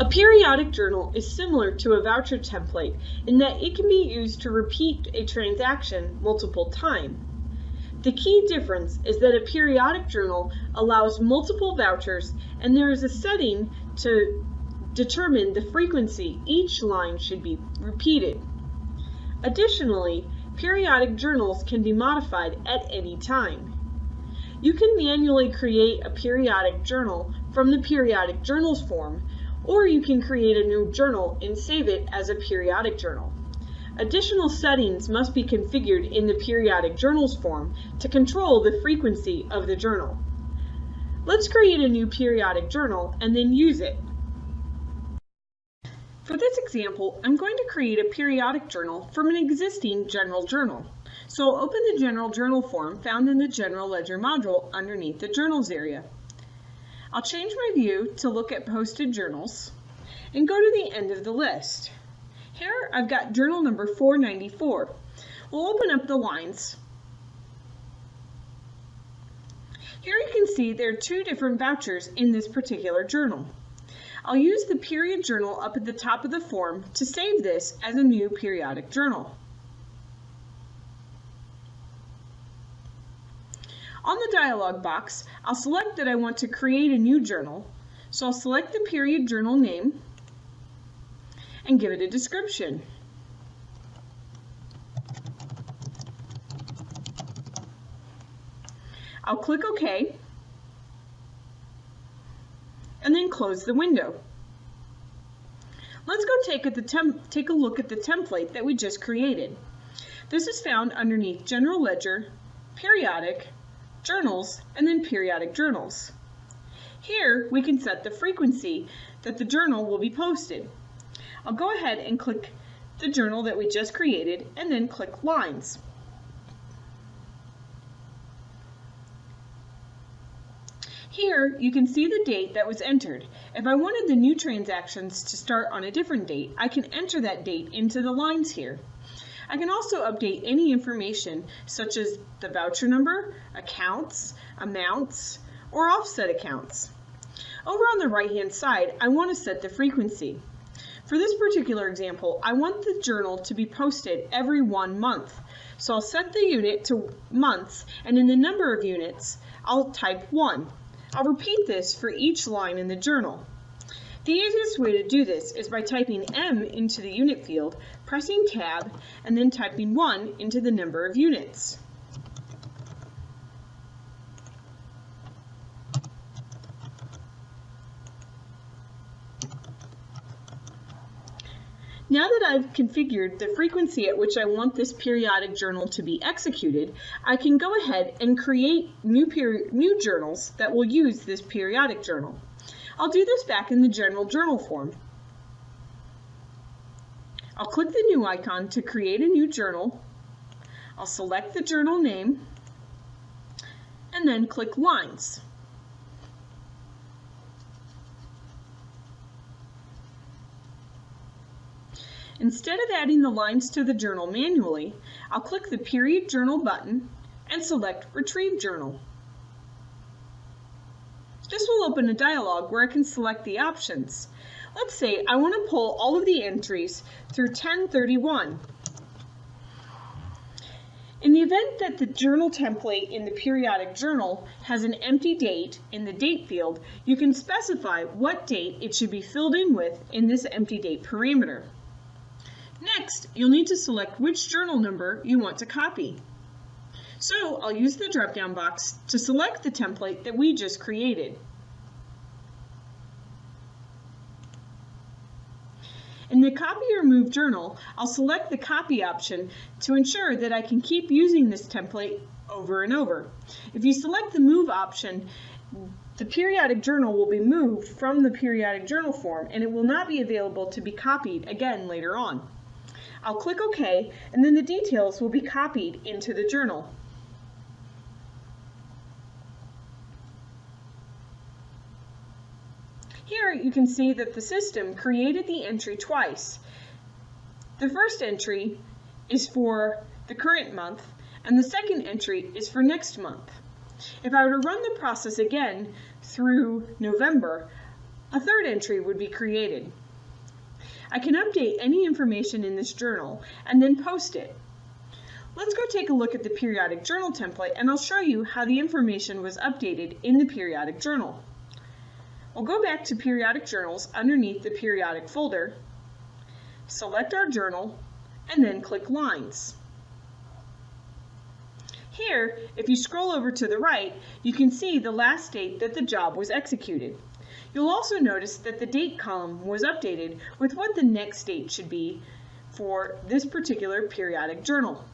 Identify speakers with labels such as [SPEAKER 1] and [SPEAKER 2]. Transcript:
[SPEAKER 1] A periodic journal is similar to a voucher template in that it can be used to repeat a transaction multiple times. The key difference is that a periodic journal allows multiple vouchers, and there is a setting to determine the frequency each line should be repeated. Additionally, periodic journals can be modified at any time. You can manually create a periodic journal from the periodic journals form, or you can create a new journal and save it as a periodic journal. Additional settings must be configured in the periodic journals form to control the frequency of the journal. Let's create a new periodic journal and then use it. For this example, I'm going to create a periodic journal from an existing general journal. So I'll open the general journal form found in the General Ledger module underneath the Journals area. I'll change my view to look at posted journals and go to the end of the list. Here I've got journal number 494. We'll open up the lines. Here you can see there are two different vouchers in this particular journal. I'll use the period journal up at the top of the form to save this as a new periodic journal. On the dialog box, I'll select that I want to create a new journal, so I'll select the period journal name and give it a description. I'll click OK and then close the window. Let's go take a look at the template that we just created. This is found underneath General Ledger, Periodic, Journals, and then Periodic Journals. Here we can set the frequency that the journal will be posted. I'll go ahead and click the journal that we just created and then click Lines. Here you can see the date that was entered. If I wanted the new transactions to start on a different date, I can enter that date into the lines here. I can also update any information such as the voucher number, accounts, amounts, or offset accounts. Over on the right-hand side, I want to set the frequency. For this particular example, I want the journal to be posted every 1 month. So I'll set the unit to months, and in the number of units, I'll type 1. I'll repeat this for each line in the journal. The easiest way to do this is by typing M into the unit field, pressing Tab, and then typing 1 into the number of units. Now that I've configured the frequency at which I want this periodic journal to be executed, I can go ahead and create new journals that will use this periodic journal. I'll do this back in the general journal form. I'll click the new icon to create a new journal. I'll select the journal name and then click Lines. Instead of adding the lines to the journal manually, I'll click the Period Journal button and select Retrieve Journal. This will open a dialog where I can select the options. Let's say I want to pull all of the entries through 10/31. In the event that the journal template in the periodic journal has an empty date in the date field, you can specify what date it should be filled in with in this empty date parameter. Next, you'll need to select which journal number you want to copy. So I'll use the drop-down box to select the template that we just created. In the Copy or Move journal, I'll select the Copy option to ensure that I can keep using this template over and over. If you select the Move option, the periodic journal will be moved from the periodic journal form and it will not be available to be copied again later on. I'll click OK, and then the details will be copied into the journal. Here you can see that the system created the entry twice. The first entry is for the current month, and the second entry is for next month. If I were to run the process again through November, a third entry would be created. I can update any information in this journal and then post it. Let's go take a look at the periodic journal template, and I'll show you how the information was updated in the periodic journal. We'll go back to periodic journals underneath the periodic folder, select our journal, and then click lines. Here, if you scroll over to the right, you can see the last date that the job was executed. You'll also notice that the date column was updated with what the next date should be for this particular periodic journal.